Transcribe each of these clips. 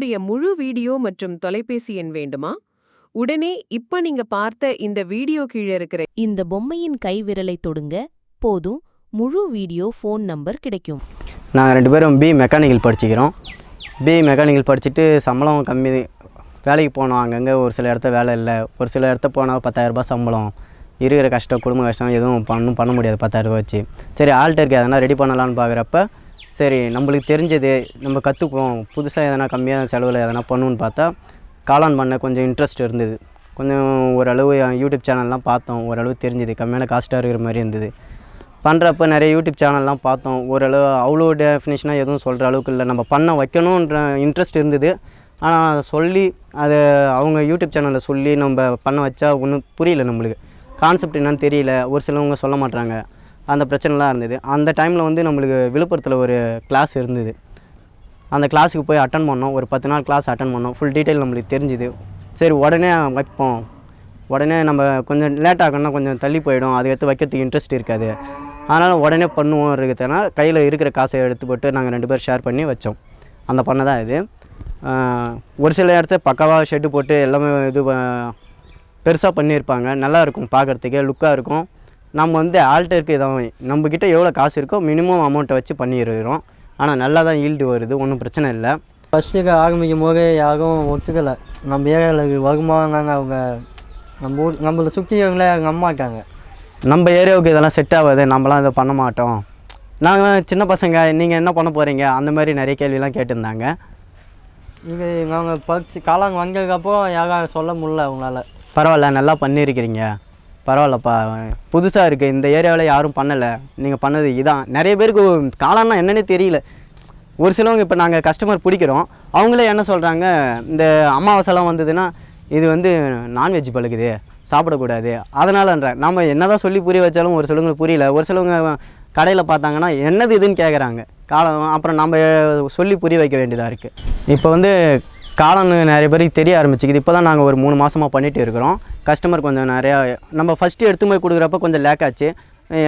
உங்களுடைய முழு வீடியோ மற்றும் தொலைபேசி எண் வேண்டுமா? உடனே இப்ப நீங்க பார்த்த இந்த வீடியோ கீழே இருக்கிற இந்த பொம்மையின் கைவிரலை தொடுங்க போதும் முழு வீடியோ ஃபோன் நம்பர் கிடைக்கும். நாங்கள் 2 பேரும் மெக்கானிக்கல் படிச்சுக்கிறோம். மெக்கானிக்கல் படிச்சுட்டு சம்பளம் கம்மி, வேலைக்கு போனோம். அங்கங்கே ஒரு சில இடத்த வேலை இல்லை, ஒரு சில இடத்த போனால் 10,000 ரூபாய் சம்பளம். இருக்கிற கஷ்டம், குடும்ப கஷ்டம் எதுவும் பண்ண முடியாது 10,000 ரூபா வச்சு. சரி ஆல்டருக்கு எதனா ரெடி பண்ணலான்னு பார்க்குறப்ப சரி நம்மளுக்கு தெரிஞ்சது நம்ம கற்றுக்குவோம், புதுசாக எதனா கம்மியாக செலவில் எதனா பண்ணுன்னு பார்த்தா காளான் பண்ண கொஞ்சம் இன்ட்ரெஸ்ட் இருந்தது. கொஞ்சம் ஓரளவு யூடியூப் சேனல்லாம் பார்த்தோம், ஓரளவு தெரிஞ்சுது, கம்மியான காஸ்ட்டாக இருக்கிற மாதிரி இருந்தது. பண்ணுறப்ப நிறைய யூடியூப் சேனல்லாம் பார்த்தோம், ஓரளவு அவ்வளோ டெஃபினிஷனாக எதுவும் சொல்கிற அளவுக்கு இல்லை. நம்ம பண்ண வைக்கணுன்ற இன்ட்ரெஸ்ட் இருந்தது. ஆனால் சொல்லி அதை அவங்க யூடியூப் சேனலில் சொல்லி நம்ம பண்ண வச்சா ஒன்றும் புரியல, நம்மளுக்கு கான்செப்ட் என்னன்னு தெரியல, ஒரு சிலவங்க சொல்ல மாட்டாங்க, அந்த பிரச்சனைலாம் இருந்தது. அந்த டைமில் வந்து நம்மளுக்கு விழுப்புரத்தில் ஒரு கிளாஸ் இருந்தது. அந்த கிளாஸுக்கு போய் அட்டன் பண்ணோம், ஒரு 10 நாள் கிளாஸ் அட்டன் பண்ணோம். ஃபுல் டீட்டெயில் நம்மளுக்கு தெரிஞ்சுது. சரி உடனே வைப்போம், உடனே நம்ம கொஞ்சம் லேட் ஆகணும்னா கொஞ்சம் தள்ளி போயிடும், அதுக்கடுத்து வைக்கிறதுக்கு இன்ட்ரெஸ்ட் இருக்காது, அதனால் உடனே பண்ணுவோம் இருக்கிறதுனால கையில் இருக்கிற காசை எடுத்து போட்டு நாங்கள் 2 பேர் ஷேர் பண்ணி வச்சோம். அந்த பண்ண தான் இது. ஒரு சில இடத்த பக்காவாக ஷெட்டு போட்டு எல்லாமே இது பெருசாக பண்ணியிருப்பாங்க, நல்லா இருக்கும், பார்க்குறதுக்கே லுக்காக இருக்கும். நம்ம வந்து ஆல்டருக்கு இதான் நம்மக்கிட்ட எவ்வளோ காசு இருக்கோ மினிமம் அமௌண்ட்டை வச்சு பண்ணிடுறோம். ஆனால் நல்லா தான் ஈல்டு வருது, ஒன்றும் பிரச்சனை இல்லை. ஃபஸ்ட்டுக்கு ஆரம்பிக்கும் போது யாரும் ஒத்துக்கலை. நம்ம ஏரியாவில் வருமானாங்க, அவங்க நம்மளை சுற்றியவங்களே நம்மாட்டாங்க. நம்ம ஏரியாவுக்கு இதெல்லாம் செட் ஆகாது, நம்மளாம் இதை பண்ண மாட்டோம், நாங்கள் சின்ன பசங்க, நீங்கள் என்ன பண்ண போகிறீங்க, அந்த மாதிரி நிறைய கேள்வியெலாம் கேட்டிருந்தாங்க. இது நாங்கள் படிச்சு காளான் வந்ததுக்கப்புறம் யாரும் சொல்ல முடியல அவங்களால. பரவாயில்ல, நல்லா பண்ணியிருக்கிறீங்க, பரவாயில்லப்பா, புதுசாக இருக்குது, இந்த ஏரியாவில் யாரும் பண்ணலை, நீங்கள் பண்ணது இதான். நிறைய பேருக்கு காளான்னா என்னென்னே தெரியல. ஒரு சிலவங்க இப்போ நாங்கள் கஸ்டமர் பிடிக்கிறோம், அவங்களே என்ன சொல்கிறாங்க, இந்த அமாவாசைலாம் வந்ததுன்னா இது வந்து நான்வெஜ் பழுகுது, சாப்பிடக்கூடாது, அதனாலன்ற நம்ம என்ன தான் சொல்லி புரிய வச்சாலும் ஒரு சிலவங்களுக்கு புரியல. ஒரு சிலவங்க கடையில் பார்த்தாங்கன்னா என்னது இதுன்னு கேட்குறாங்க காளான், அப்புறம் நம்ம சொல்லி புரிய வைக்க வேண்டியதாக இருக்குது. இப்போ வந்து காளான் நிறைய பேருக்கு தெரிய ஆரம்பிச்சிக்குது. இப்போ தான் நாங்கள் ஒரு 3 மாதமாக பண்ணிகிட்டு இருக்கிறோம். கஸ்டமர் கொஞ்சம் நிறையா, நம்ம ஃபஸ்ட்டு எடுத்து போய் கொடுக்குறப்ப கொஞ்சம் லேக் ஆச்சு,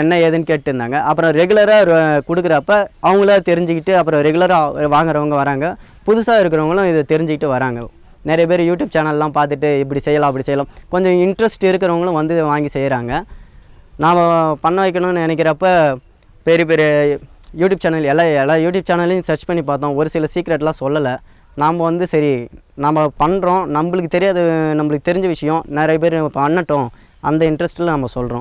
என்ன ஏதுன்னு கேட்டுருந்தாங்க. அப்புறம் ரெகுலராக கொடுக்குறப்ப அவங்கள தெரிஞ்சுக்கிட்டு அப்புறம் ரெகுலராக வாங்குறவங்க வராங்க, புதுசாக இருக்கிறவங்களும் இதை தெரிஞ்சுக்கிட்டு வராங்க. நிறைய பேர் யூடியூப் சேனல்லாம் பார்த்துட்டு இப்படி செய்யலாம் அப்படி செய்யலாம், கொஞ்சம் இன்ட்ரெஸ்ட் இருக்கிறவங்களும் வந்து வாங்கி செய்கிறாங்க. நாம் பண்ண வைக்கணும்னு நினைக்கிறப்ப பெரிய பெரிய யூடியூப் சேனல் எல்லா யூடியூப் சேனல்லையும் சர்ச் பண்ணி பார்த்தோம், ஒரு சில சீக்ரெட்லாம் சொல்லலை. நாம் வந்து சரி நம்ம பண்ணுறோம், நம்மளுக்கு தெரியாத நம்மளுக்கு தெரிஞ்ச விஷயம் நிறைய பேர் பண்ணட்டும், அந்த இன்ட்ரெஸ்ட்டில் நம்ம சொல்கிறோம்.